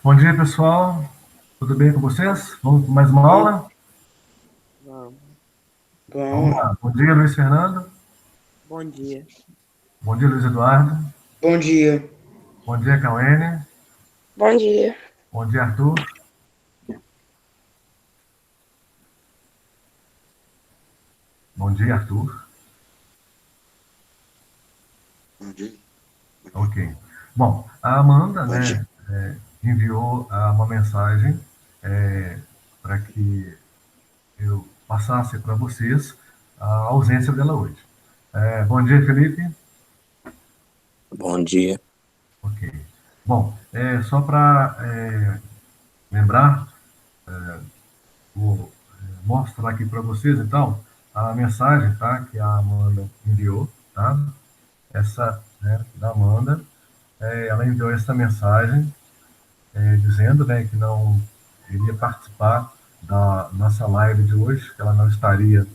Bom dia, pessoal. Tudo bem com vocês? Vamos para mais uma aula? Vamos. Vamos Bom, lá. Bom dia, Luiz Fernando. bom dia. Bom dia, Luiz Eduardo. Bom dia. Bom dia, Cauene. Bom dia. Bom dia, Arthur. Bom dia, Arthur. Bom dia. Ok. Bom, a Amanda, Bom dia. né, enviou uma mensagem para que eu passasse para vocês a ausência dela hoje. Bom dia, Felipe. Bom dia. Ok. Bom, só para lembrar, vou mostrar aqui para vocês, então, a mensagem, tá, que a Amanda enviou, tá? Essa, né, da Amanda, ela enviou essa mensagem dizendo, né, que não iria participar da nossa live de hoje, que ela não estaria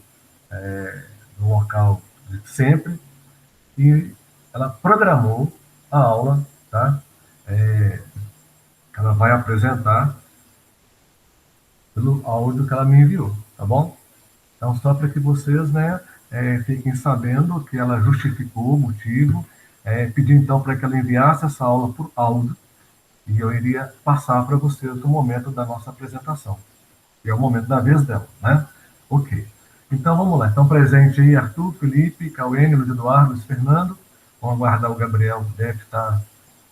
no local de sempre, e ela programou a aula, tá? Que ela vai apresentar pelo áudio que ela me enviou, tá bom? Então, só para que vocês, né, fiquem sabendo que ela justificou o motivo, pedi então para que ela enviasse essa aula por áudio e eu iria passar para vocês no momento da nossa apresentação, que é o momento da vez dela, né? Ok. Então, vamos lá. Então, presente aí Arthur, Felipe, Cauene, Luiz Eduardo, Luiz Fernando. Vamos aguardar o Gabriel, que deve estar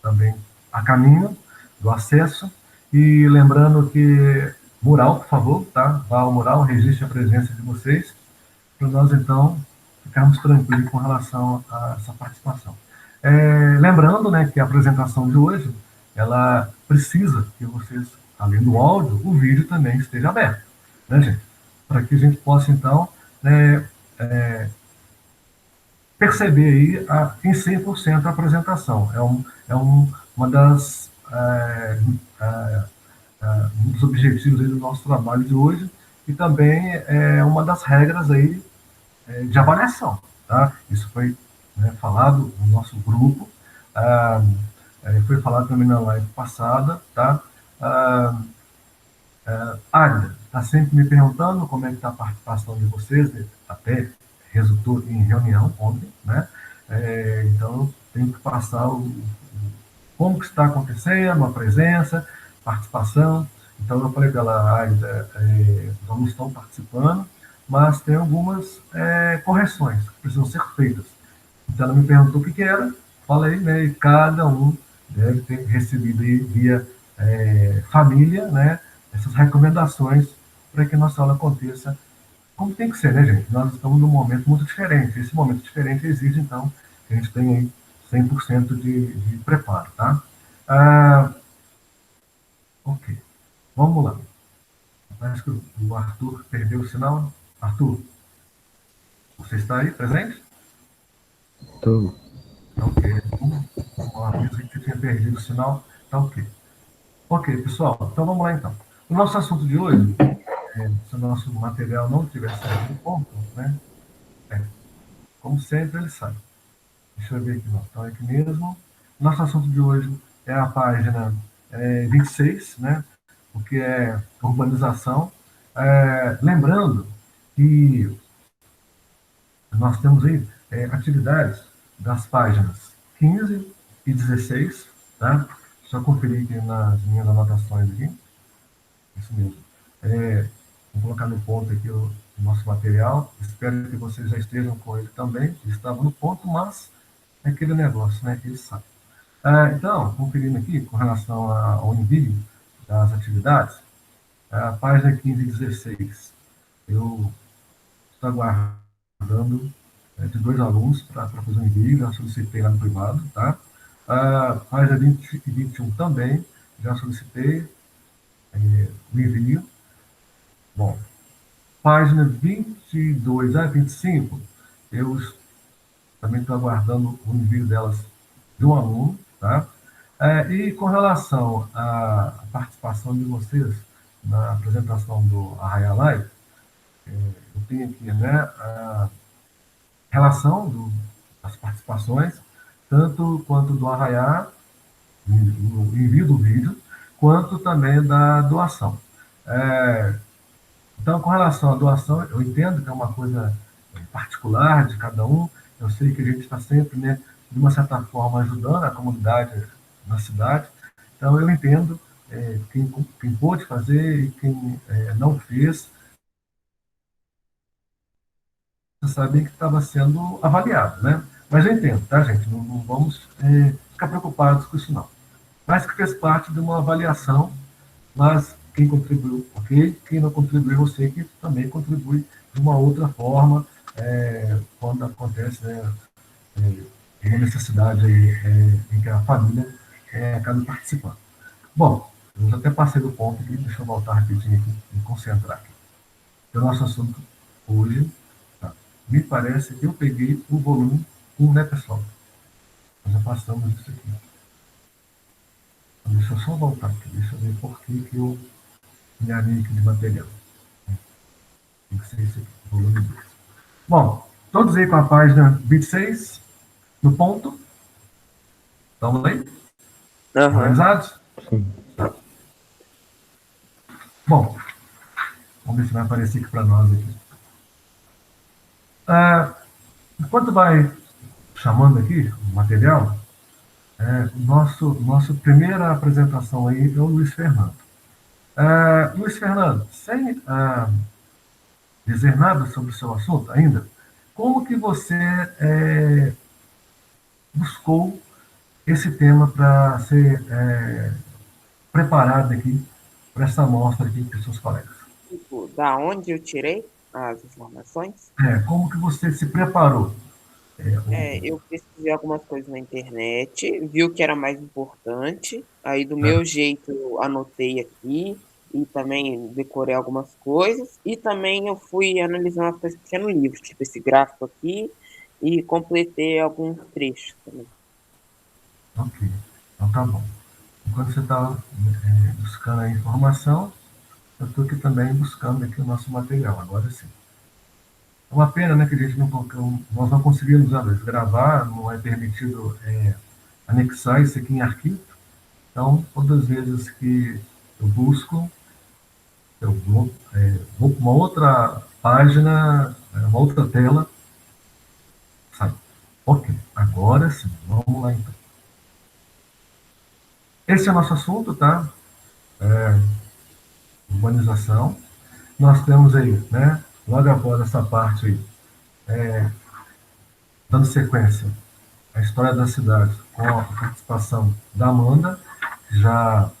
também a caminho do acesso. E lembrando que mural, por favor, tá? Vá ao mural, registre a presença de vocês para nós, então, ficarmos tranquilos com relação a essa participação. Lembrando, né, que a apresentação de hoje, ela precisa que vocês, além do áudio, o vídeo também esteja aberto, né, gente? Para que a gente possa, então, né, perceber aí em 100% a apresentação. Uma das, um dos objetivos aí do nosso trabalho de hoje e também é uma das regras aí de avaliação. Tá? Isso foi, né, falado no nosso grupo, ah, foi falado também na live passada. Tá? Águida está sempre me perguntando como é que está a participação de vocês, né? Até resultou em reunião ontem, né? Então, eu tenho que passar como que está acontecendo, a presença, participação. Então, eu falei para ela, Águida, não estão participando, mas tem algumas correções que precisam ser feitas. Então, ela me perguntou o que era, falei, né, e cada um deve ter recebido aí via família, né, essas recomendações para que a nossa aula aconteça como tem que ser, né, gente? Nós estamos num momento muito diferente. Esse momento diferente exige, então, que a gente tenha aí 100% de preparo, tá? Ok, vamos lá. Parece que o Arthur perdeu o sinal. Arthur, você está aí presente? Tô. Ok. Uma vez que você tinha perdido o sinal, tá ok. Ok, pessoal, então vamos lá então. O nosso assunto de hoje, se o nosso material não tiver saído do ponto, né? Como sempre, ele sai. Deixa eu ver aqui, não. Então, é aqui mesmo. Nosso assunto de hoje é a página 26, né? O que é urbanização. Lembrando que nós temos aí atividades das páginas 15 e 16, tá? Só conferir aqui nas minhas anotações aqui. Isso mesmo. Vou colocar no ponto aqui o nosso material. Espero que vocês já estejam com ele também. Estava no ponto, mas é aquele negócio, né? Ele sabe. Então, conferindo aqui com relação ao envio das atividades, a página 15 e 16, eu estou aguardando de dois alunos para fazer o envio, já solicitei lá no privado, tá? A página 20 e 21 também, já solicitei o envio. Bom, página 22 a 25, eu também estou aguardando o envio delas de um aluno, tá? E com relação à participação de vocês na apresentação do Arraia Live, eu tenho aqui, né, a relação das participações, tanto quanto do Arraiá, o envio do vídeo, quanto também da doação. Então, com relação à doação, eu entendo que é uma coisa particular de cada um. Eu sei que a gente está sempre, né, de uma certa forma, ajudando a comunidade na cidade. Então, eu entendo quem pôde fazer e quem não fez. Você sabia que estava sendo avaliado, né? Mas eu entendo, tá, gente? Não vamos ficar preocupados com isso, não. Mas que fez parte de uma avaliação, mas quem contribuiu, ok? Quem não contribuiu, eu sei que também contribui de uma outra forma, quando acontece, né, uma necessidade aí, em que a família acaba participando. Bom, eu já até passei do ponto aqui, deixa eu voltar rapidinho aqui, me concentrar aqui. O nosso assunto hoje, tá? Me parece que eu peguei o volume 1, né, pessoal? Nós já passamos isso aqui. Então, deixa eu só voltar aqui, deixa eu ver por que eu me alinho aqui de material. Tem que ser esse aqui, volume 2. Bom, todos aí com a página 26, no ponto. Estamos aí? Aham. Organizados? Sim. Bom, vamos ver se vai aparecer aqui para nós aqui. Ah, enquanto vai chamando aqui o material, nossa primeira apresentação aí é o Luiz Fernando. Luiz Fernando, sem dizer nada sobre o seu assunto ainda, como que você buscou esse tema para ser preparado aqui para essa amostra aqui para os seus colegas? Tipo, da onde eu tirei as informações? Como que você se preparou? Eu pesquisei algumas coisas na internet, vi o que era mais importante, aí do Né? meu jeito eu anotei aqui e também decorei algumas coisas, e também eu fui analisando as coisas que tinha no livro, tipo esse gráfico aqui, e completei alguns trechos também. Ok, então tá bom. Enquanto você está buscando a informação, eu estou aqui também buscando aqui o nosso material, agora sim. É uma pena, né, que a gente nós não conseguimos, às vezes, gravar, não é permitido anexar isso aqui em arquivo. Então, todas as vezes que eu busco, eu vou para uma outra página, uma outra tela, sai. Ok, agora sim, vamos lá então. Esse é o nosso assunto, tá? Urbanização. Nós temos aí, né, logo após essa parte aí, dando sequência à história da cidade, com a participação da Amanda, que já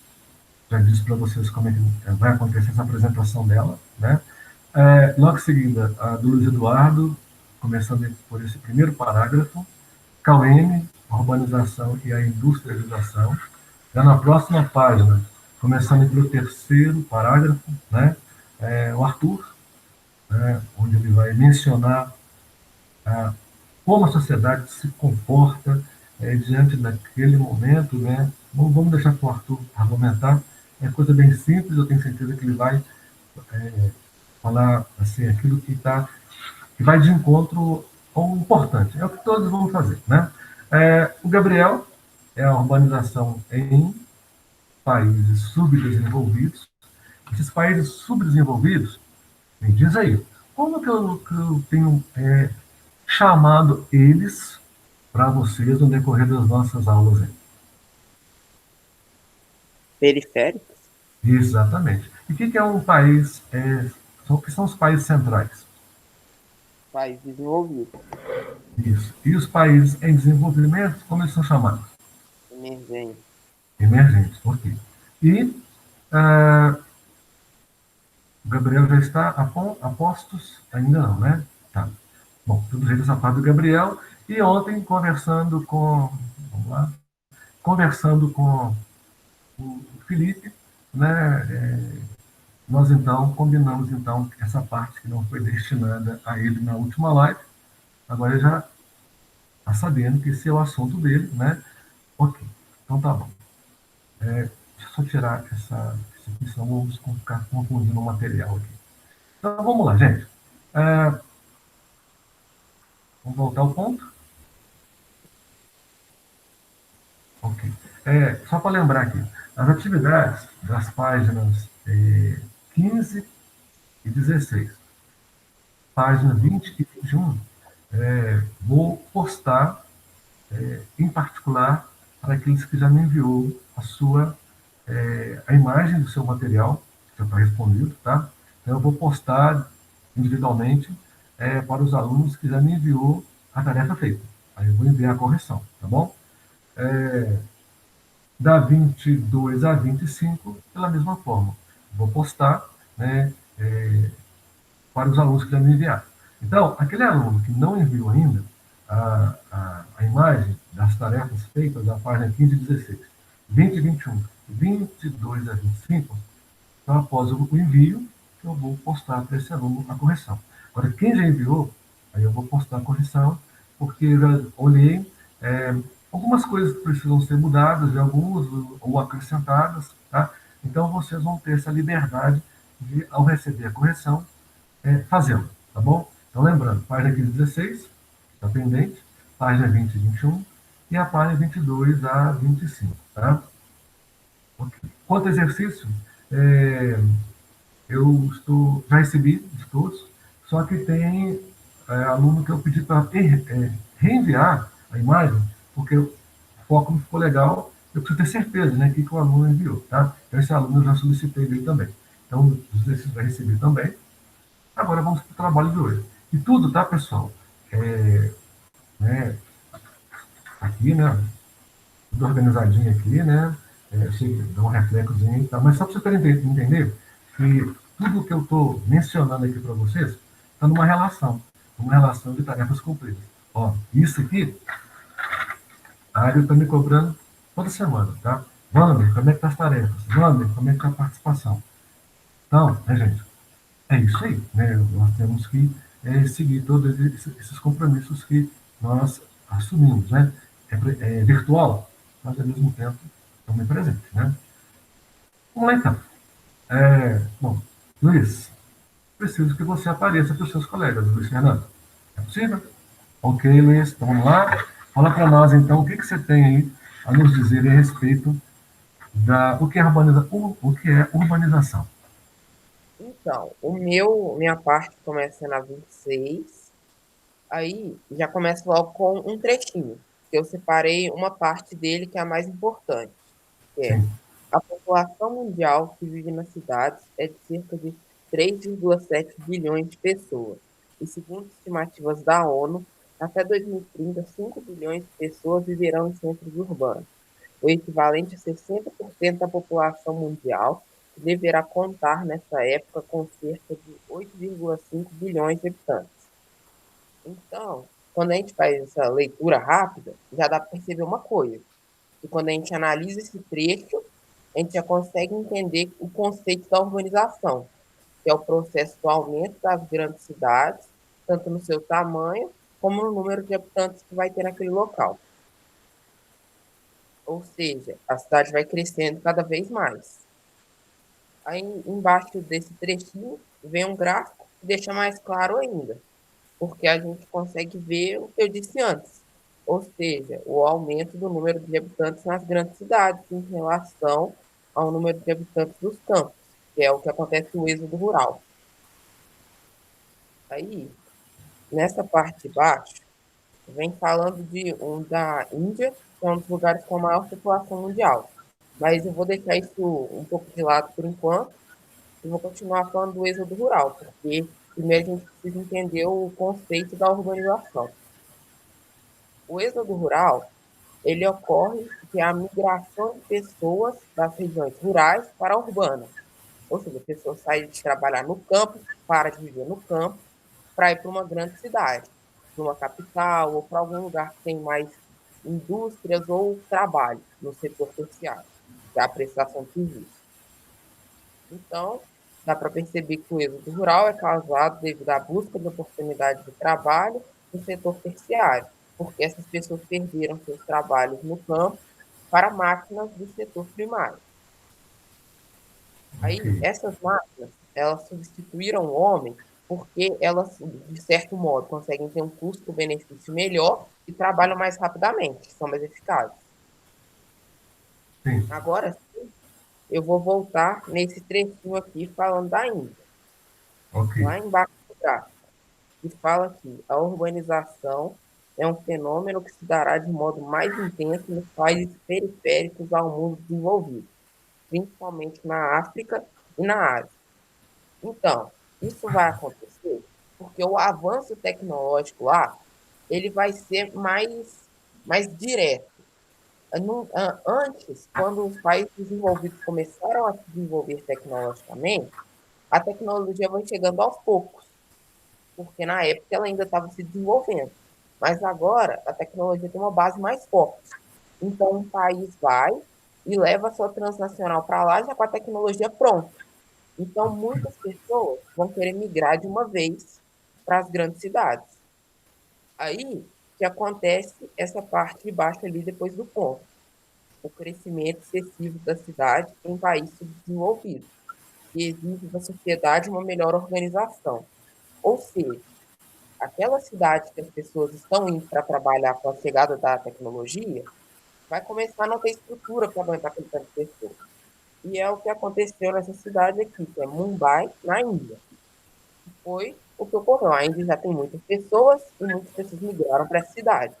disse para vocês como é que vai acontecer essa apresentação dela, né? Logo em seguida, a do Luiz Eduardo, começando por esse primeiro parágrafo, Cauene, a urbanização e a industrialização. Já na próxima página, começando pelo terceiro parágrafo, né? O Arthur, né? Onde ele vai mencionar como a sociedade se comporta diante daquele momento, né? Vamos deixar para o Arthur argumentar, é coisa bem simples, eu tenho certeza que ele vai falar assim, aquilo que vai de encontro ao importante, é o que todos vão fazer, né? O Gabriel é a urbanização em países subdesenvolvidos. Esses países subdesenvolvidos, me diz aí, como que eu tenho chamado eles para vocês no decorrer das nossas aulas aí? Periféricos? Exatamente. E o que é um país? O que são os países centrais? País desenvolvido, Isso. E os países em desenvolvimento, como eles são chamados? emergente. Emergentes, ok. E ah, o Gabriel já está a postos? Ainda não, né? Tá. Bom, tudo jeito essa parte do Gabriel. E ontem, conversando com. Vamos lá. Conversando com o Felipe, né? Nós então combinamos então essa parte que não foi destinada a ele na última live. Agora ele já está sabendo que esse é o assunto dele, né? Ok, então tá bom. Deixa eu só tirar essa aqui, senão vamos ficar confundindo o material aqui. Então vamos lá, gente. É, vamos voltar ao ponto? Ok. Só para lembrar aqui, as atividades das páginas 15 e 16, página 20 e 21, vou postar, em particular, para aqueles que já me enviou a imagem do seu material, que já está respondido, tá? Então, eu vou postar individualmente para os alunos que já me enviou a tarefa feita. Aí eu vou enviar a correção, tá bom? Da 22 a 25, pela mesma forma. Vou postar, né, para os alunos que já me enviaram. Então, aquele aluno que não enviou ainda a imagem das tarefas feitas da página 15 e 16, 20 e 21, 22 a 25, então, após o envio, eu vou postar para esse aluno a correção. Agora, quem já enviou, aí eu vou postar a correção, porque eu já olhei, é, algumas coisas precisam ser mudadas, e algumas ou acrescentadas, tá? Então, vocês vão ter essa liberdade de, ao receber a correção, fazê-lo, tá bom? Então, lembrando, página 15 e 16, está pendente, página 20 e 21, e a página 22 a 25, tá? Okay. Quanto ao exercício, é, já recebi de todos, só que tem aluno que eu pedi para reenviar a imagem, porque o foco não ficou legal, eu preciso ter certeza, né, que o aluno enviou, tá? Então, esse aluno eu já solicitei dele também. Então, os exercícios vai receber também. Agora, vamos para o trabalho de hoje. E tudo, tá, pessoal? Né, aqui, né, tudo organizadinho aqui, né? Eu sei que dá um reflexozinho e tal, mas só para você entender que tudo que eu estou mencionando aqui para vocês está numa relação de tarefas cumpridas. Ó, isso aqui, a área está me cobrando toda semana, tá? Wander, como é que tá as tarefas? Wander, como é que tá a participação? Então, né, gente, é isso aí, né? Nós temos que seguir todos esses compromissos que nós assumimos, né? É virtual, mas ao mesmo tempo também presente, né? Vamos lá então. Bom, Luiz, preciso que você apareça para os seus colegas, Luiz Fernando. É possível? Ok, Luiz, então vamos lá. Fala para nós então o que você tem aí a nos dizer a respeito o que é o que é urbanização. Então, minha parte começa na 26, aí já começa logo com um trechinho, que eu separei uma parte dele que é a mais importante, que é Sim. a população mundial que vive nas cidades é de cerca de 3,7 bilhões de pessoas. E segundo estimativas da ONU, até 2030, 5 bilhões de pessoas viverão em centros urbanos, o equivalente a 60% da população mundial, que deverá contar nessa época com cerca de 8,5 bilhões de habitantes. Então, quando a gente faz essa leitura rápida, já dá para perceber uma coisa, que quando a gente analisa esse trecho, a gente já consegue entender o conceito da urbanização, que é o processo do aumento das grandes cidades, tanto no seu tamanho, como no número de habitantes que vai ter naquele local. Ou seja, a cidade vai crescendo cada vez mais. Aí, embaixo desse trechinho, vem um gráfico que deixa mais claro ainda, porque a gente consegue ver o que eu disse antes, ou seja, o aumento do número de habitantes nas grandes cidades em relação ao número de habitantes dos campos, que é o que acontece no êxodo rural. Aí, nessa parte de baixo, vem falando da Índia, que é um dos lugares com a maior população mundial. Mas eu vou deixar isso um pouco de lado por enquanto e vou continuar falando do êxodo rural, porque primeiro a gente precisa entender o conceito da urbanização. O êxodo rural, ele ocorre porque é a migração de pessoas das regiões rurais para a urbana. Ou seja, a pessoa sai de trabalhar no campo, para de viver no campo, para ir para uma grande cidade, para uma capital ou para algum lugar que tem mais indústrias ou trabalho no setor terciário, que é a prestação de serviço. Então, dá para perceber que o êxodo rural é causado devido à busca de oportunidades de trabalho no setor terciário, porque essas pessoas perderam seus trabalhos no campo para máquinas do setor primário. Aí, Ok. essas máquinas, elas substituíram o homem porque elas, de certo modo, conseguem ter um custo-benefício melhor e trabalham mais rapidamente, são mais eficazes. Sim, Agora sim, eu vou voltar nesse trechinho aqui falando da Índia. ok. Lá embaixo do gráfico, que fala que a urbanização é um fenômeno que se dará de modo mais intenso nos países periféricos ao mundo desenvolvido, principalmente na África e na Ásia. Então, isso vai acontecer porque o avanço tecnológico lá, ele vai ser mais direto. Antes, quando os países desenvolvidos começaram a se desenvolver tecnologicamente, a tecnologia vai chegando aos poucos, porque na época ela ainda estava se desenvolvendo. Mas agora a tecnologia tem uma base mais forte. Então, um país vai e leva a sua transnacional para lá já com a tecnologia pronta. Então, muitas pessoas vão querer migrar de uma vez para as grandes cidades. Aí que acontece essa parte de baixo ali depois do ponto, o crescimento excessivo da cidade em países subdesenvolvidos, que exige da sociedade uma melhor organização. Ou seja, aquela cidade que as pessoas estão indo para trabalhar com a chegada da tecnologia, vai começar a não ter estrutura para aguentar aquele tanto de pessoas. E é o que aconteceu nessa cidade aqui, que é Mumbai, na Índia. Foi o que ocorreu. A Índia já tem muitas pessoas e muitas pessoas migraram para essa cidade.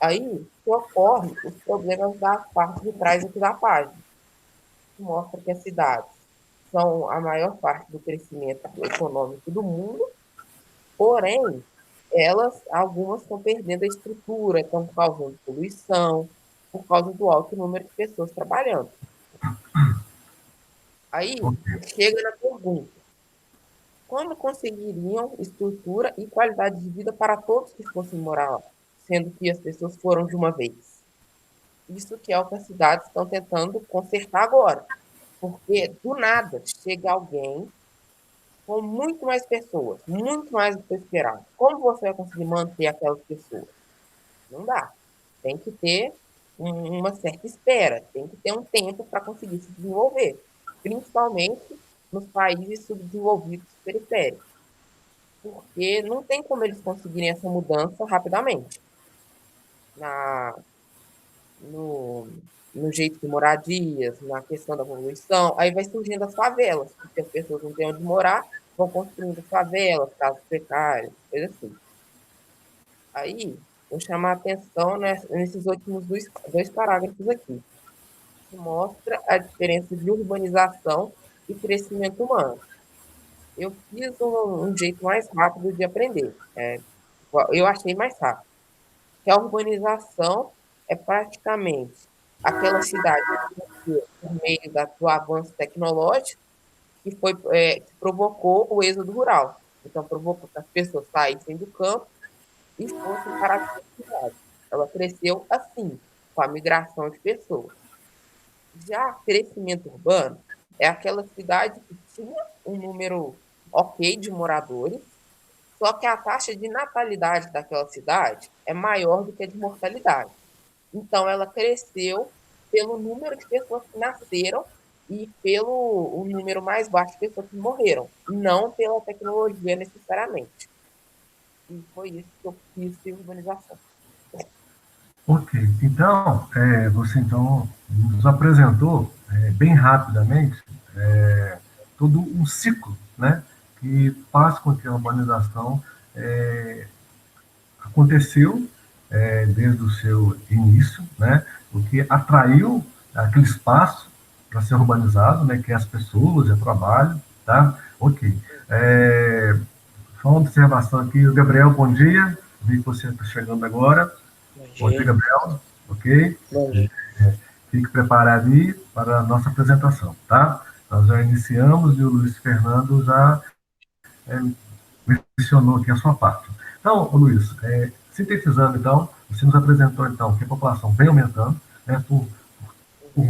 Aí que ocorre os problemas da parte de trás aqui da página, que mostra que as cidades são a maior parte do crescimento econômico do mundo, porém, algumas estão perdendo a estrutura, estão causando poluição, por causa do alto número de pessoas trabalhando. Aí Ok. chega na pergunta: como conseguiriam estrutura e qualidade de vida para todos que fossem morar lá, sendo que as pessoas foram de uma vez? Isso que é o que as cidades estão tentando consertar agora. Porque do nada chega alguém com muito mais pessoas, muito mais do que esperado. Como você vai conseguir manter aquelas pessoas? Não dá. Tem que ter uma certa espera, tem que ter um tempo para conseguir se desenvolver, principalmente nos países subdesenvolvidos periféricos, porque não tem como eles conseguirem essa mudança rapidamente na, no, no jeito de moradias, na questão da poluição. Aí vai surgindo as favelas, porque as pessoas não têm onde morar, vão construindo favelas, casas precárias, coisa assim. Aí, vou chamar a atenção nesses últimos dois parágrafos aqui, que mostra a diferença de urbanização e crescimento humano. Eu fiz um jeito mais rápido de aprender. Eu achei mais rápido. Que a urbanização é praticamente aquela cidade que nasceu por meio do avanço tecnológico que provocou o êxodo rural. Então, provocou que as pessoas saíssem do campo e fossem para a cidade. Ela cresceu assim, com a migração de pessoas. Já crescimento urbano é aquela cidade que tinha um número ok de moradores, só que a taxa de natalidade daquela cidade é maior do que a de mortalidade. Então, ela cresceu pelo número de pessoas que nasceram e pelo o número mais baixo de pessoas que morreram, não pela tecnologia necessariamente. E foi isso que eu fiz de urbanização. Ok, então, você então nos apresentou bem rapidamente todo um ciclo, né, que faz com que a urbanização aconteceu desde o seu início, né, o que atraiu aquele espaço para ser urbanizado, né, que é as pessoas, é o trabalho, tá? Ok. Só uma observação aqui, o Gabriel, bom dia, vi que você está chegando agora. Bom dia, Gabriel, ok? Bom dia. Fique preparado aí para a nossa apresentação, tá? Nós já iniciamos e o Luiz Fernando já é, mencionou aqui a sua parte. Então, Luiz, sintetizando, então, você nos apresentou, então, que a população vem aumentando, né, por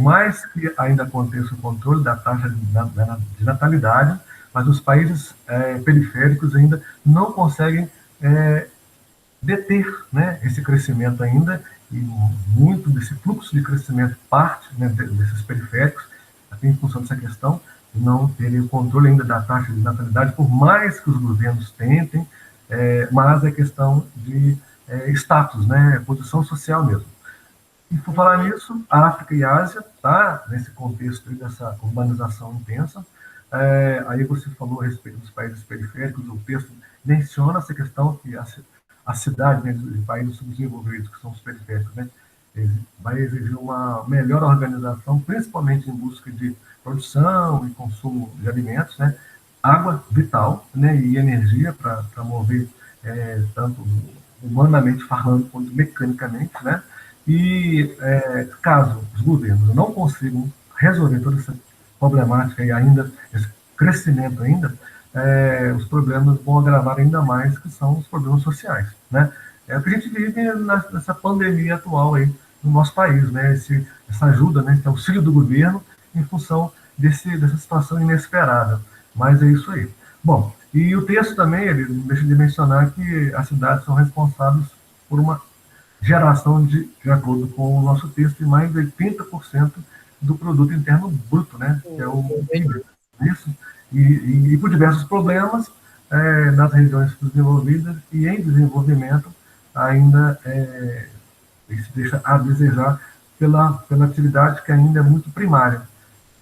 mais que ainda aconteça o controle da taxa de natalidade, mas os países periféricos ainda não conseguem deter, né, esse crescimento ainda, e muito desse fluxo de crescimento parte, né, desses periféricos, até em função dessa questão, de não terem o controle ainda da taxa de natalidade, por mais que os governos tentem, mas é questão de status, né, posição social mesmo. E por falar nisso, a África e a Ásia, tá? Nesse contexto aí dessa urbanização intensa, aí você falou a respeito dos países periféricos, o texto menciona essa questão que a cidade, né, de países subdesenvolvidos, que são os periféricos, né, vai exigir uma melhor organização, principalmente em busca de produção e consumo de alimentos, né, água vital, né, e energia para mover tanto humanamente falando quanto mecanicamente, né, e caso os governos não consigam resolver toda essa problemática e ainda esse crescimento ainda, os problemas vão agravar ainda mais, que são os problemas sociais, né? É o que a gente vive nessa pandemia atual aí no nosso país, né? Essa ajuda, né? Esse auxílio do governo em função dessa situação inesperada. Mas é isso aí. Bom, e o texto também, ele deixa de mencionar que as cidades são responsáveis por uma geração de acordo com o nosso texto, de mais de 80% do produto interno bruto, né? Que é o PIB. Isso. E por diversos problemas nas regiões desenvolvidas e em desenvolvimento ainda isso deixa a desejar pela atividade que ainda é muito primária,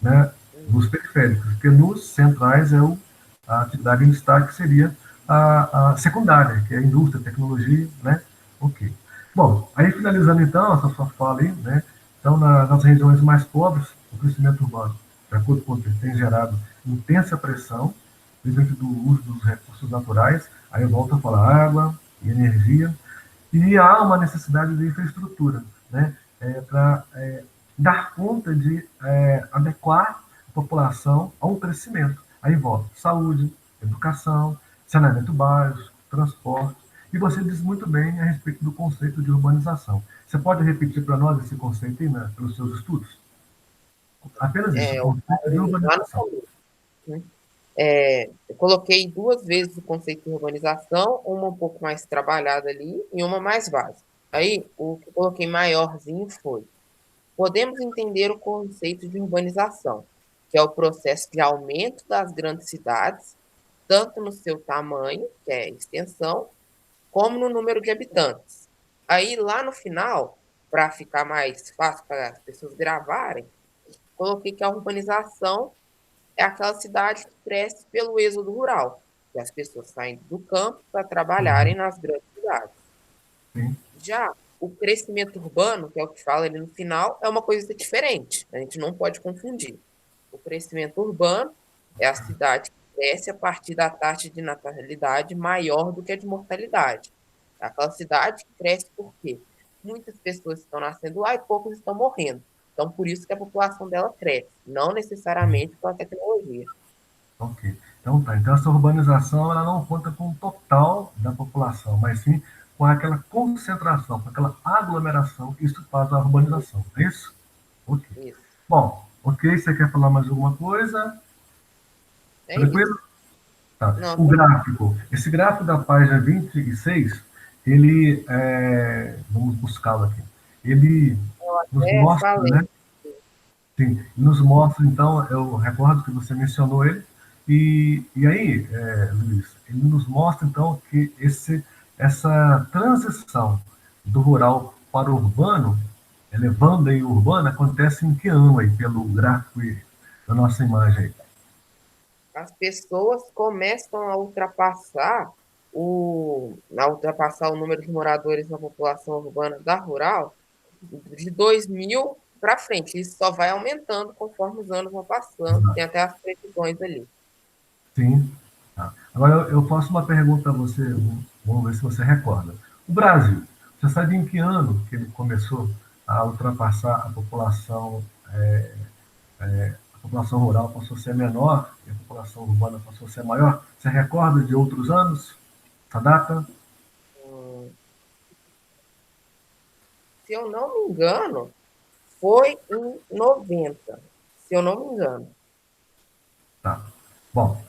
né? Nos periféricos, porque nos centrais a atividade em destaque seria a secundária, que é a indústria, a tecnologia, né? Ok. Bom, aí finalizando então essa sua fala aí, né? Então, nas regiões mais pobres, o crescimento urbano, de acordo com o que tem gerado intensa pressão, principalmente do uso dos recursos naturais, aí eu volto a falar água e energia, e há uma necessidade de infraestrutura, né? Para dar conta de adequar a população ao crescimento. Aí envolve saúde, educação, saneamento básico, transporte. E você diz muito bem a respeito do conceito de urbanização. Você pode repetir para nós esse conceito aí, né, pelos seus estudos? Apenas isso, o conceito de Lá no urbanização. começo, né? Eu coloquei 2 vezes o conceito de urbanização, uma um pouco mais trabalhada ali e uma mais básica. Aí, o que eu coloquei maiorzinho foi: podemos entender o conceito de urbanização, que é o processo de aumento das grandes cidades, tanto no seu tamanho, que é extensão, como no número de habitantes. Aí, lá no final, para ficar mais fácil para as pessoas gravarem, coloquei que a urbanização é aquela cidade que cresce pelo êxodo rural, que as pessoas saem do campo para trabalharem Uhum. nas grandes cidades. Sim. Já o crescimento urbano, que é o que fala ali no final, é uma coisa diferente. A gente não pode confundir. O crescimento urbano é a cidade que cresce a partir da taxa de natalidade maior do que a de mortalidade. É aquela cidade que cresce por quê? Muitas pessoas estão nascendo lá e poucos estão morrendo. Então, por isso que a população dela cresce, não necessariamente com a tecnologia. Ok. Então tá. Então essa urbanização ela não conta com o total da população, mas sim com aquela concentração, com aquela aglomeração. Isso faz a urbanização. É isso? Ok. Isso. Bom, ok. Você quer falar mais alguma coisa? É Tranquilo? isso. Tá. Não, O gráfico. Esse gráfico da página 26, ele, vamos buscá-lo aqui. Ele nos mostra, falei. né? Sim, nos mostra, então, eu recordo que você mencionou ele, e aí, Luiz, ele nos mostra, então, que essa transição do rural para o urbano, elevando aí o urbano, acontece em que ano aí, pelo gráfico aí, da nossa imagem aí? As pessoas começam a ultrapassar o número de moradores na população urbana da rural de 2000 para frente. Isso só vai aumentando conforme os anos vão passando. Tem até as previsões ali. Sim. Tá. Agora eu faço uma pergunta a você, vamos ver se você recorda. O Brasil, você sabe em que ano que ele começou a ultrapassar a população rural passou a ser menor e a população urbana passou a ser maior? Você recorda de outros anos? Essa data? Hum, Se eu não me engano, foi em 90. Se eu não me engano. Tá. Bom,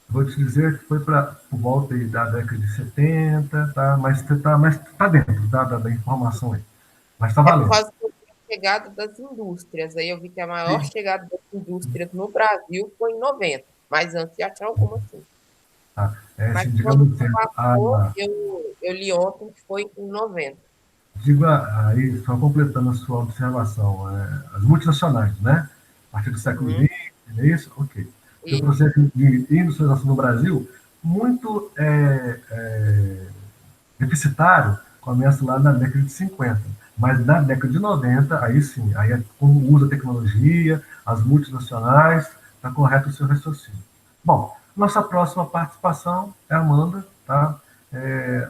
vou te dizer que foi por volta aí da década de 70, tá? Mas tá dentro da informação aí. Mas tá É por valendo. causa da chegada das indústrias. Aí eu vi que a maior chegada das indústrias no Brasil foi em 90. Mas antes já tinha algumas sim. Tá? Mas Assim, quando digamos assim, passou, eu li ontem que foi em 90. digo aí, só completando a sua observação, as multinacionais, né? A partir do século XX, não é isso? Ok. O processo de industrialização no Brasil, muito deficitário, começa lá na década de 50. Mas na década de 90, aí sim, aí é com o uso da tecnologia, as multinacionais, está correto o seu raciocínio. Bom, nossa próxima participação é a Amanda, tá?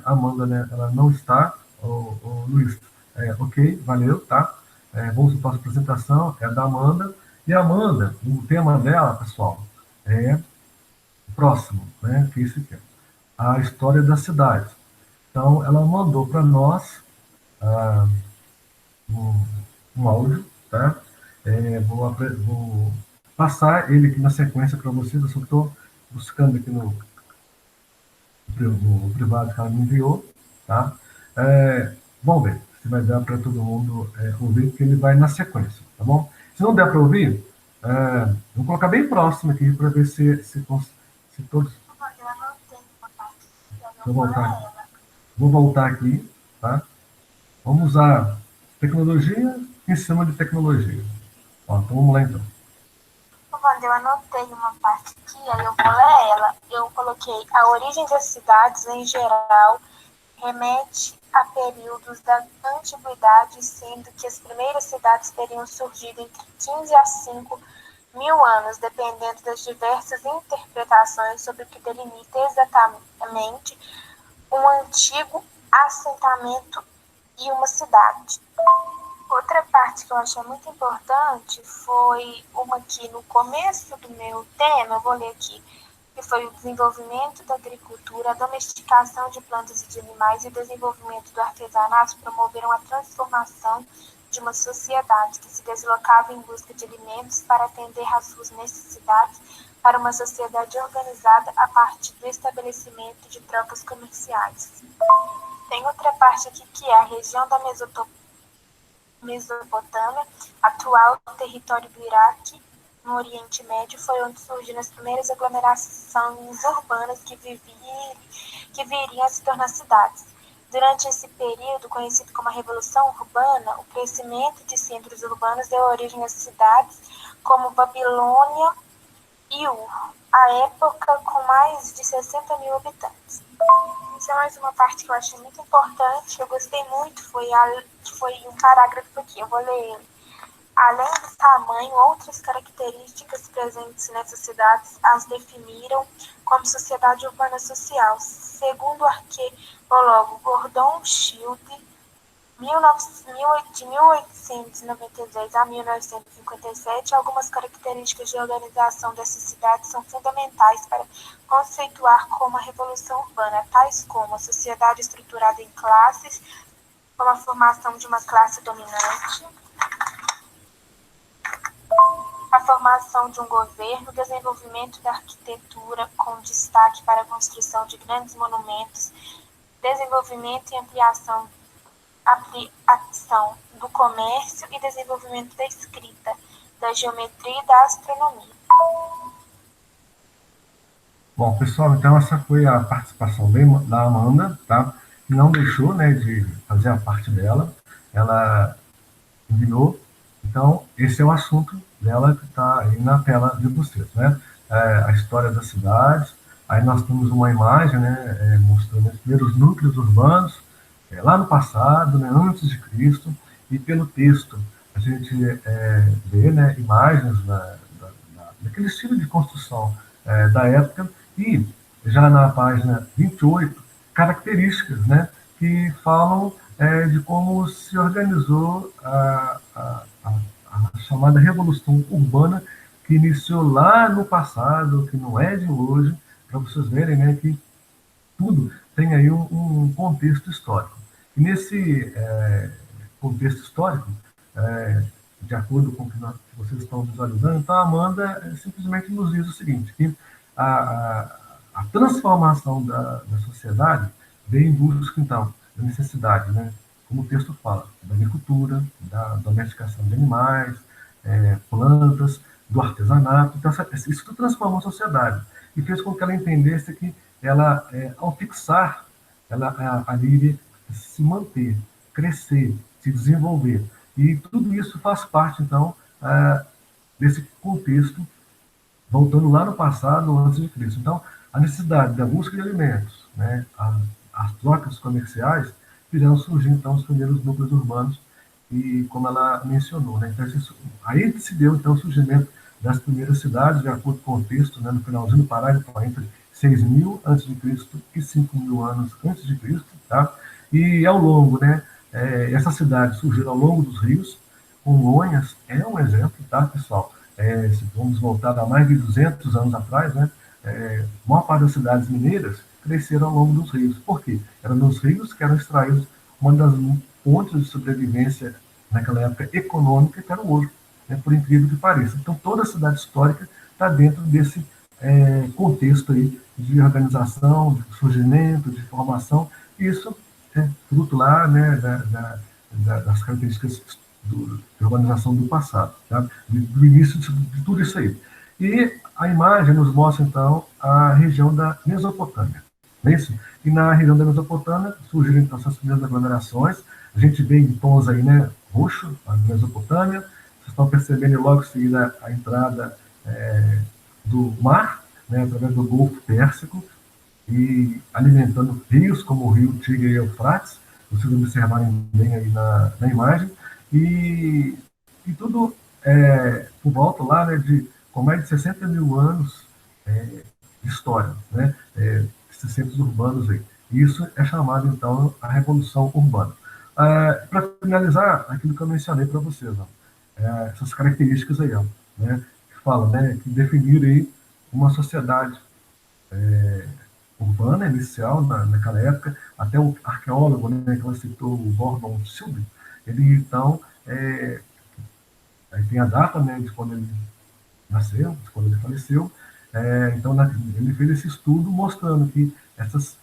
A Amanda, né, ela não está, o Luiz, ok, valeu, tá? Vamos para a próxima apresentação, é a da Amanda. E a Amanda, o tema dela, pessoal, é próximo, né? Que isso aqui é a história da cidade. Então, ela mandou para nós um, um áudio, tá? Vou passar ele aqui na sequência para vocês. Eu só estou buscando aqui no privado que ela me enviou, tá? Vamos ver se vai dar para todo mundo ouvir, porque ele vai na sequência, tá bom? Se não der para ouvir, vou colocar bem próximo aqui para ver se todos. Vou voltar aqui, tá? Vamos usar tecnologia em cima de tecnologia. Ó, então vamos lá então. Quando eu anotei uma parte aqui, aí eu vou ler ela. Eu coloquei a origem das cidades em geral remete a períodos da antiguidade, sendo que as primeiras cidades teriam surgido entre 15 a 5 mil anos, dependendo das diversas interpretações sobre o que delimita exatamente um antigo assentamento e uma cidade. Outra parte que eu achei muito importante foi uma que no começo do meu tema, eu vou ler aqui, que foi o desenvolvimento da agricultura, a domesticação de plantas e de animais e o desenvolvimento do artesanato promoveram a transformação de uma sociedade que se deslocava em busca de alimentos para atender às suas necessidades para uma sociedade organizada a partir do estabelecimento de trocas comerciais. Tem outra parte aqui que é a região da Mesopotâmia, atual território do Iraque, no Oriente Médio, foi onde surgiram as primeiras aglomerações urbanas que viriam a se tornar cidades. Durante esse período, conhecido como a Revolução Urbana, o crescimento de centros urbanos deu origem a cidades como Babilônia e Ur, à época com mais de 60 mil habitantes. Isso é mais uma parte que eu achei muito importante, eu gostei muito, foi um parágrafo aqui, eu vou ler ele. Além do tamanho, outras características presentes nessas cidades as definiram como sociedade urbana social. Segundo o arqueólogo Gordon Schild, de 1892 a 1957, algumas características de organização dessas cidades são fundamentais para conceituar como a revolução urbana, tais como a sociedade estruturada em classes, como a formação de uma classe dominante, a formação de um governo, o desenvolvimento da arquitetura com destaque para a construção de grandes monumentos, desenvolvimento e ampliação do comércio e desenvolvimento da escrita, da geometria e da astronomia. Bom, pessoal, então essa foi a participação da Amanda, tá? Que não deixou, né, de fazer a parte dela. Ela enviou. Então, esse é o assunto dela que está aí na tela de vocês, né? A história das cidades. Aí nós temos uma imagem, né, mostrando os primeiros núcleos urbanos, lá no passado, né, antes de Cristo, e pelo texto a gente vê, né, imagens daquele estilo de construção da época, e já na página 28, características, né, que falam de como se organizou a chamada Revolução Urbana, que iniciou lá no passado, que não é de hoje, para vocês verem, né, que tudo tem aí um contexto histórico. E nesse contexto histórico, de acordo com o que vocês estão visualizando, então a Amanda simplesmente nos diz o seguinte, que a transformação da sociedade vem em busca, então, da necessidade, né, como o texto fala, da agricultura, da domesticação de animais, plantas, do artesanato. Então, isso tudo transformou a sociedade e fez com que ela entendesse que ela, ao fixar, ela ali iria se manter crescer, se desenvolver. E tudo isso faz parte, então, desse contexto, voltando lá no passado, antes de Cristo. Então, a necessidade da busca de alimentos, né, as trocas comerciais, fizeram surgir, então, os primeiros núcleos urbanos, e como ela mencionou, né, então, aí se deu, então, o surgimento das primeiras cidades, de acordo com o contexto, né, no finalzinho do parágrafo, entre 6.000 a.C. e 5.000 anos antes de Cristo, tá? E ao longo, né, essas cidades surgiram ao longo dos rios. Congonhas é um exemplo, tá, pessoal? Se vamos voltar a mais de 200 anos atrás, né, a maior parte das cidades mineiras cresceram ao longo dos rios. Por quê? Eram nos rios que eram extraídos uma das fontes de sobrevivência naquela época econômica, que era o ouro, né, por incrível que pareça. Então, toda a cidade histórica está dentro desse contexto aí de organização, de surgimento, de formação. Isso é fruto lá, né, das características de organização do passado, tá? Do início de tudo isso aí. E a imagem nos mostra, então, a região da Mesopotâmia, não é isso? E na região da Mesopotâmia surgiram, então, essas primeiras aglomerações. A gente vê em tons aí, né, roxo, a Mesopotâmia. Vocês estão percebendo logo em seguida a entrada do mar, né, através do Golfo Pérsico, e alimentando rios como o rio Tigre e Eufrates. Vocês observarem bem aí na imagem. E tudo por volta lá, né, com mais de 60.000 anos de história, né, esses centros urbanos aí. Isso é chamado, então, a Revolução Urbana. Para finalizar, aquilo que eu mencionei para vocês, ó, essas características aí, ó, né, que falam, né, que definiram aí uma sociedade urbana inicial naquela época. Até o arqueólogo, né, que ela citou, o Gordon Silva, ele, então, aí tem a data, né, de quando ele nasceu, de quando ele faleceu. Então, ele fez esse estudo mostrando que essas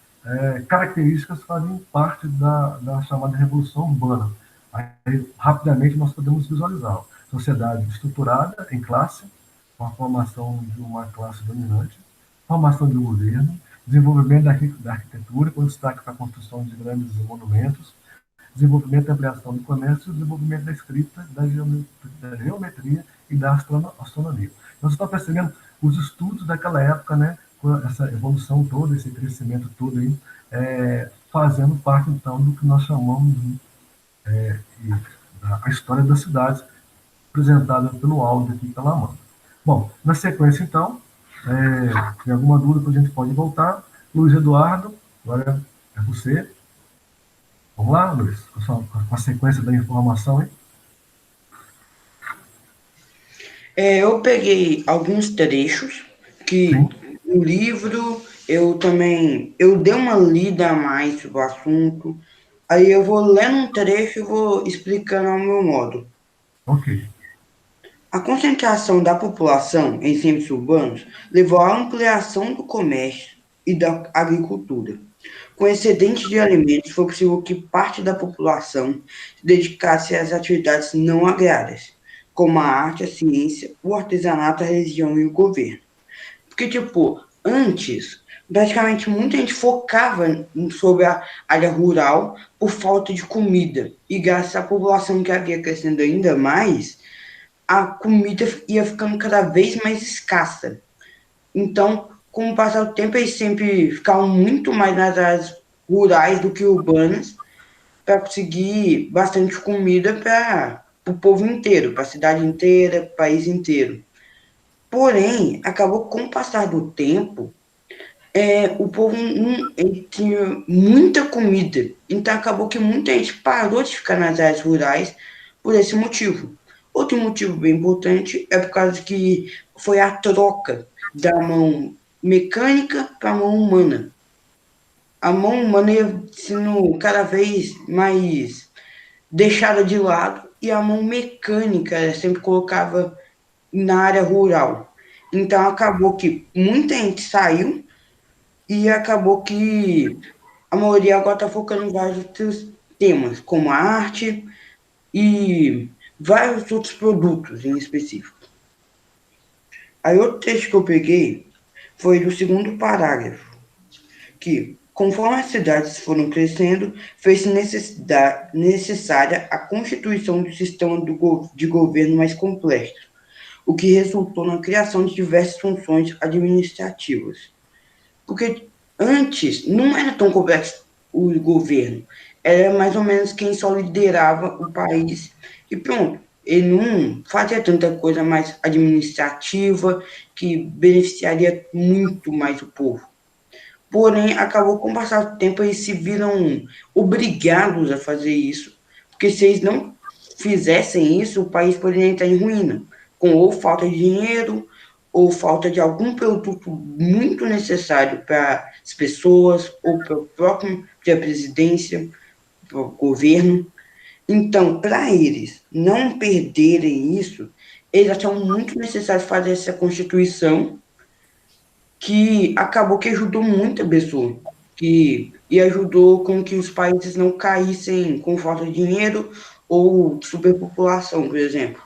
características fazem parte da chamada Revolução Urbana. Aí, rapidamente, nós podemos visualizar: ó, sociedade estruturada em classe, com a formação de uma classe dominante, formação de um governo, desenvolvimento da arquitetura, com destaque para a construção de grandes monumentos, desenvolvimento e ampliação do comércio, desenvolvimento da escrita, da geometria e da astronomia. Então, você está percebendo os estudos daquela época, né, com essa evolução toda, esse crescimento todo aí, fazendo parte, então, do que nós chamamos a história das cidades, apresentada pelo áudio aqui pela Amanda. Bom, na sequência, então, tem alguma dúvida que a gente pode voltar? Luiz Eduardo, agora é você. Vamos lá, Luiz, com a sequência da informação aí. Eu peguei alguns trechos que no livro eu dei uma lida a mais sobre o assunto, aí eu vou lendo um trecho e vou explicando ao meu modo. Ok. A concentração da população em centros urbanos levou à ampliação do comércio e da agricultura. Com excedente de alimentos, foi possível que parte da população se dedicasse às atividades não agrárias, como a arte, a ciência, o artesanato, a religião e o governo. Porque, antes, praticamente muita gente focava sobre a área rural por falta de comida. E graças à população que havia crescendo ainda mais, a comida ia ficando cada vez mais escassa. Então, com o passar do tempo, eles sempre ficavam muito mais nas áreas rurais do que urbanas para conseguir bastante comida para o povo inteiro, para a cidade inteira, para o país inteiro. Porém, acabou com o passar do tempo, o povo ele tinha muita comida, então acabou que muita gente parou de ficar nas áreas rurais por esse motivo. Outro motivo bem importante é por causa que foi a troca da mão mecânica para a mão humana. A mão humana ia sendo cada vez mais deixada de lado e a mão mecânica sempre colocava na área rural. Então, acabou que muita gente saiu e acabou que a maioria agora está focando em vários outros temas, como a arte e vários outros produtos em específico. Aí, outro texto que eu peguei foi do segundo parágrafo, que Conforme as cidades foram crescendo, fez-se necessária a constituição do sistema de governo mais complexo, o que resultou na criação de diversas funções administrativas. Porque antes não era tão complexo o governo, era mais ou menos quem só liderava o país e pronto. Ele não fazia tanta coisa mais administrativa que beneficiaria muito mais o povo. Porém, acabou com o passar do tempo, eles se viram obrigados a fazer isso, porque se eles não fizessem isso, o país poderia entrar em ruína, com ou falta de dinheiro, ou falta de algum produto muito necessário para as pessoas, ou para o próprio para a presidência, para o governo. Então, para eles não perderem isso, eles acharam muito necessário fazer essa Constituição, que acabou que ajudou muita pessoa, e ajudou com que os países não caíssem com falta de dinheiro ou superpopulação, por exemplo.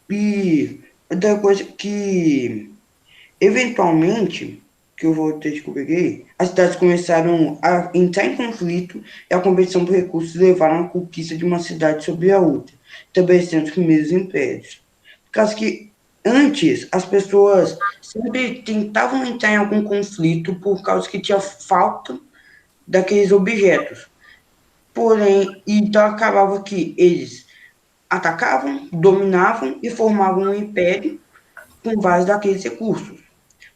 E outra coisa que, eventualmente, que eu vou ter descobrir, as cidades começaram a entrar em conflito e a competição por recursos levaram à conquista de uma cidade sobre a outra, estabelecendo os primeiros impérios. Por causa que antes as pessoas sempre tentavam entrar em algum conflito por causa que tinha falta daqueles objetos. Porém, então acabava que eles atacavam, dominavam e formavam um império com vários daqueles recursos.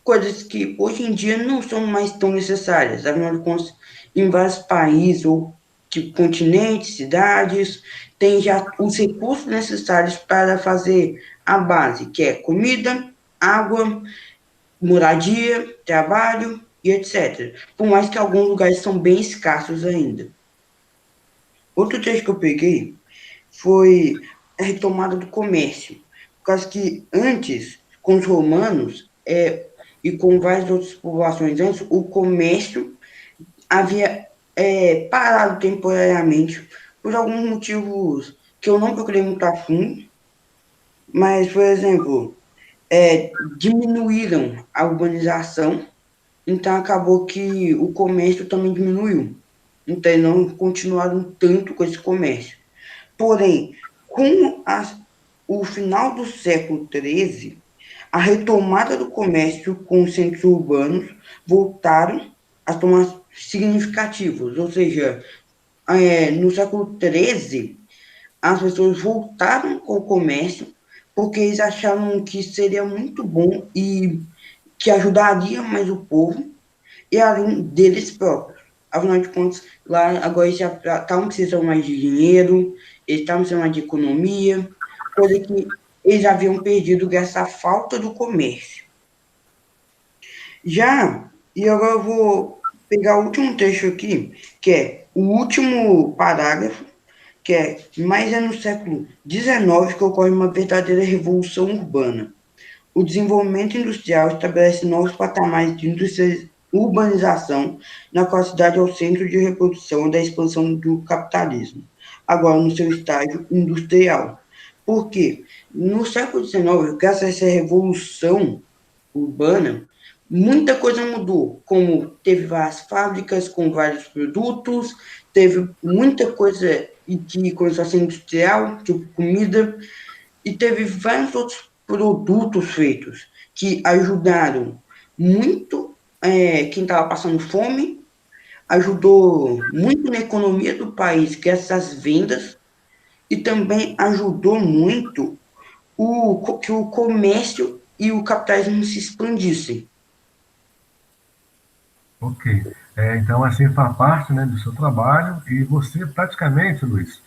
Coisas que hoje em dia não são mais tão necessárias. Afinal de contas, em vários países, ou tipo, continentes, cidades, tem já os recursos necessários para fazer a base, que é comida, água, moradia, trabalho e etc. Por mais que alguns lugares são bem escassos ainda. Outro texto que eu peguei foi a retomada do comércio. Por causa que antes, com os romanos, e com várias outras populações antes, o comércio havia parado temporariamente por alguns motivos que eu não procurei muito a fundo, mas, por exemplo, diminuíram a urbanização, então acabou que o comércio também diminuiu. Então, não continuaram tanto com esse comércio. Porém, com o final do século XIII, a retomada do comércio com os centros urbanos voltaram a tomar significativos, ou seja, no século XIII, as pessoas voltaram com o comércio porque eles acharam que seria muito bom e que ajudaria mais o povo e além deles próprios. Afinal de contas, lá agora eles já estavam precisando mais de dinheiro, eles estavam precisando mais de economia, coisa que eles haviam perdido graças à falta do comércio. E agora eu vou pegar o último trecho aqui, que é o último parágrafo, mas é no século XIX que ocorre uma verdadeira revolução urbana. O desenvolvimento industrial estabelece novos patamares de urbanização, na qual a cidade é o centro de reprodução da expansão do capitalismo, agora no seu estágio industrial. Por quê? No século XIX, graças a essa revolução urbana, muita coisa mudou, como teve várias fábricas com vários produtos, teve muita coisa que começou a ser industrial, tipo comida, e teve vários outros produtos feitos que ajudaram muito quem estava passando fome, ajudou muito na economia do país, que essas vendas, e também ajudou muito que o comércio e o capitalismo se expandissem. Ok. Então, assim, faz parte, né, do seu trabalho e você praticamente, Luiz,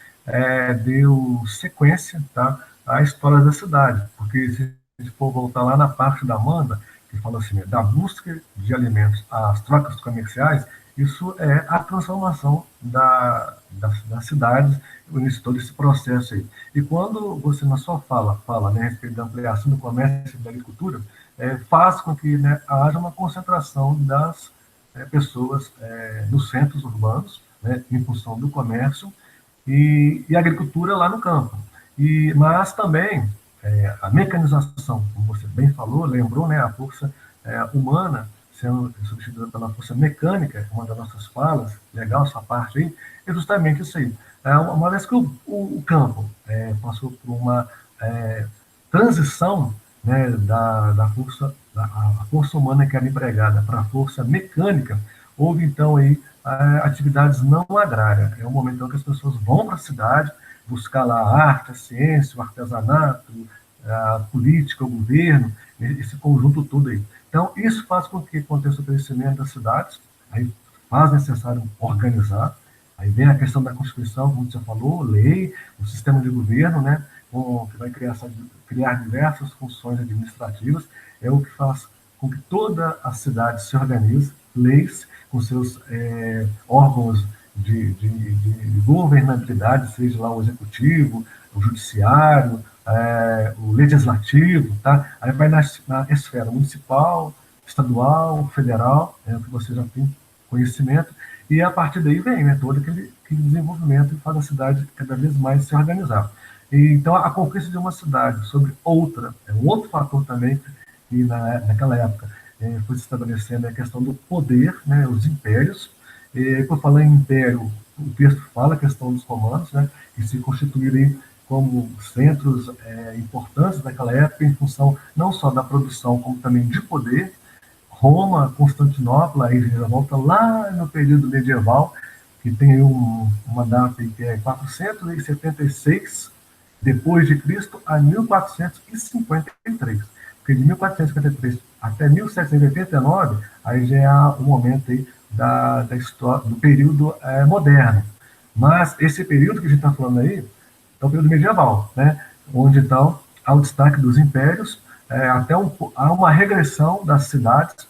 deu sequência, tá, à história da cidade, porque se a gente for voltar lá na parte da Amanda, que fala assim, né, da busca de alimentos às trocas comerciais, isso é a transformação das cidades, o início de todo esse processo aí. E quando você, na sua fala, né, a respeito da ampliação do comércio e da agricultura, faz com que, né, haja uma concentração das pessoas nos centros urbanos, né, em função do comércio, e a agricultura lá no campo. Mas também a mecanização, como você bem falou, lembrou, né, a força humana sendo substituída pela força mecânica, uma das nossas falas, legal essa parte aí, é justamente isso aí. Uma vez que o campo passou por uma transição, né, da força, a força humana que era empregada para a força mecânica, houve então aí atividades não agrárias. É um momento então, que as pessoas vão para a cidade buscar lá a arte, a ciência, o artesanato, a política, o governo, esse conjunto todo aí. Então, isso faz com que aconteça o crescimento das cidades, aí faz necessário organizar, aí vem a questão da Constituição, como você falou, lei, o sistema de governo, né, que vai criar diversas funções administrativas, é o que faz com que toda a cidade se organize, leis, com seus órgãos de governabilidade, seja lá o executivo, o judiciário, o legislativo, tá? Aí vai na esfera municipal, estadual, federal, o que você já tem conhecimento, e a partir daí vem, né, todo aquele desenvolvimento que faz a cidade cada vez mais se organizar. E, então, a conquista de uma cidade sobre outra é um outro fator também que naquela época foi se estabelecendo a questão do poder, né, os impérios. E, por falar em império, o texto fala a questão dos romanos, né, que se constituírem como centros importantes naquela época, em função não só da produção, como também de poder. Roma, Constantinopla, aí já volta lá no período medieval, que tem aí uma data que é 476 depois de Cristo a 1453. Porque de 1453 até 1789, aí já é o momento aí da história, do período moderno. Mas esse período que a gente está falando aí é o período medieval, né? Onde então há o destaque dos impérios, há uma regressão das cidades,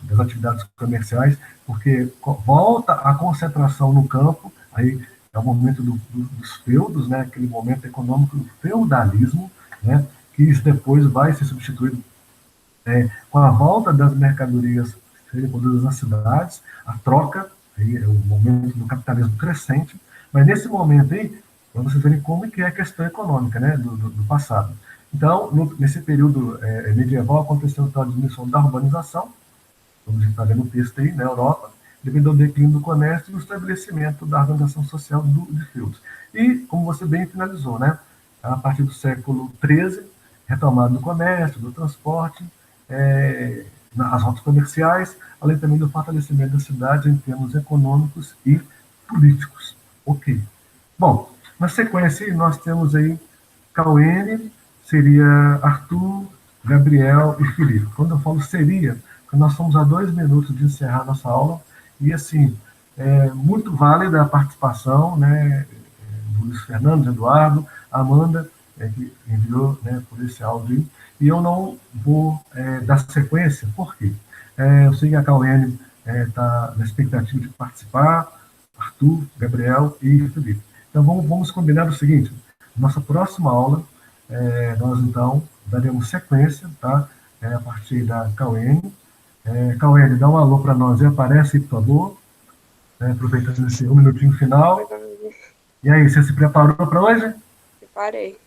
das atividades comerciais, porque volta a concentração no campo, aí é o momento dos feudos, né, aquele momento econômico do feudalismo, né, que isso depois vai ser substituído com a volta das mercadorias serem produzidas nas cidades, a troca, aí é o momento do capitalismo crescente, mas nesse momento aí, para vocês verem como que é a questão econômica, né, do passado. Então, nesse período medieval, aconteceu então a diminuição da urbanização, como a gente está vendo o texto aí, na Europa, devido ao declínio do comércio e o estabelecimento da organização social de feudos. E, como você bem finalizou, né, a partir do século XIII, retomada do comércio, do transporte, as rotas comerciais, além também do fortalecimento da cidade em termos econômicos e políticos. Ok. Bom, na sequência, nós temos aí Cauene, seria Arthur, Gabriel e Felipe. Quando eu falo seria, porque nós estamos a 2 minutos de encerrar nossa aula, e assim, muito válida a participação, né, do Luiz Fernando, do Eduardo, a Amanda, que enviou, né, por esse áudio, e eu não vou dar sequência, por quê? Eu sei que a Cauene está na expectativa de participar, Arthur, Gabriel e Felipe. Então vamos combinar o seguinte, nossa próxima aula, nós então daremos sequência, tá? A partir da Cauene. Cauene, dá um alô para nós e aparece aí, por favor, aproveitando esse 1 minutinho final. E aí, você se preparou para hoje? Preparei.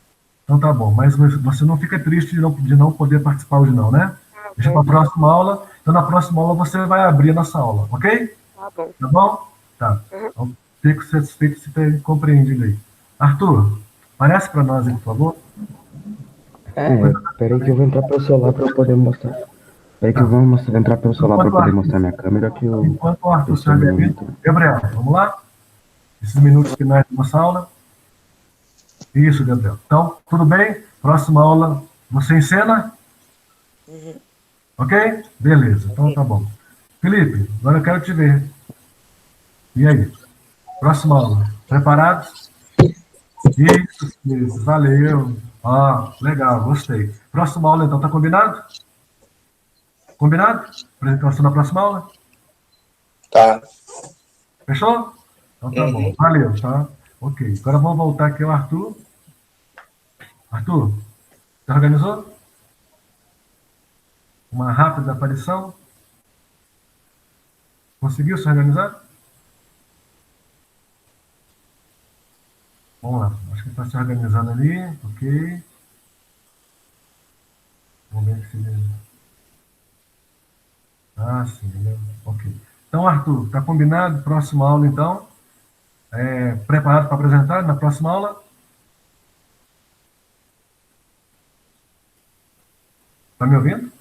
Então tá bom, mas você não fica triste de não poder participar hoje não, né? Deixa para a próxima aula. Então na próxima aula você vai abrir a nossa aula, ok? Tá bom. Tá bom? Tá. Então, fico satisfeito de ter compreendido aí. Arthur, aparece para nós aí, por favor. Peraí que eu vou entrar pelo celular para eu poder mostrar. Peraí que eu vou entrar pelo celular para poder mostrar minha câmera que eu... Enquanto o Arthur se organiza, Gabriel, vamos lá? Esses minutos finais da nossa aula. Isso, Gabriel. Então, tudo bem? Próxima aula, você encena? Ok? Beleza, então tá bom. Felipe, agora eu quero te ver. E aí? Próxima aula. Preparados? Isso, valeu. Legal, gostei. Próxima aula, então, tá combinado? Combinado? Apresentação da próxima aula? Tá. Fechou? Então tá bom. Valeu, tá? Ok. Agora vamos voltar aqui ao Arthur. Arthur, você organizou? Uma rápida aparição? Conseguiu se organizar? Vamos lá. Acho que está se organizando ali. Ok. Vamos ver se ele... sim, né? Ok. Então, Arthur, tá combinado? Próxima aula, então. Preparado para apresentar na próxima aula? Tá me ouvindo?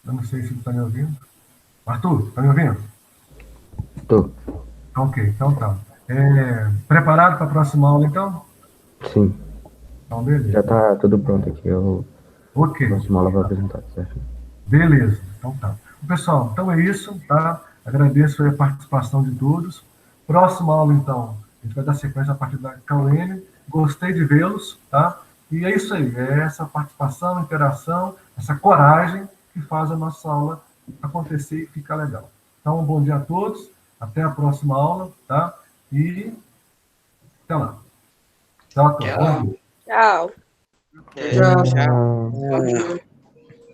Eu não sei se está me ouvindo. Arthur, tá me ouvindo? Tô. Ok, então tá. Preparado para a próxima aula, então? Sim. Então, Já beleza. tá tudo pronto aqui. Eu Ok, próxima aula vou apresentar, certo? beleza. Então tá. Pessoal, então é isso, tá? Agradeço a participação de todos. Próxima aula, então, a gente vai dar sequência a partir da Caulene. Gostei de vê-los, tá? E é isso aí, é essa participação, interação, essa coragem que faz a nossa aula acontecer e ficar legal. Então, um bom dia a todos, até a próxima aula, tá? E até lá. Tchau, a todos. Bom dia. Tchau. Tchau. Tchau.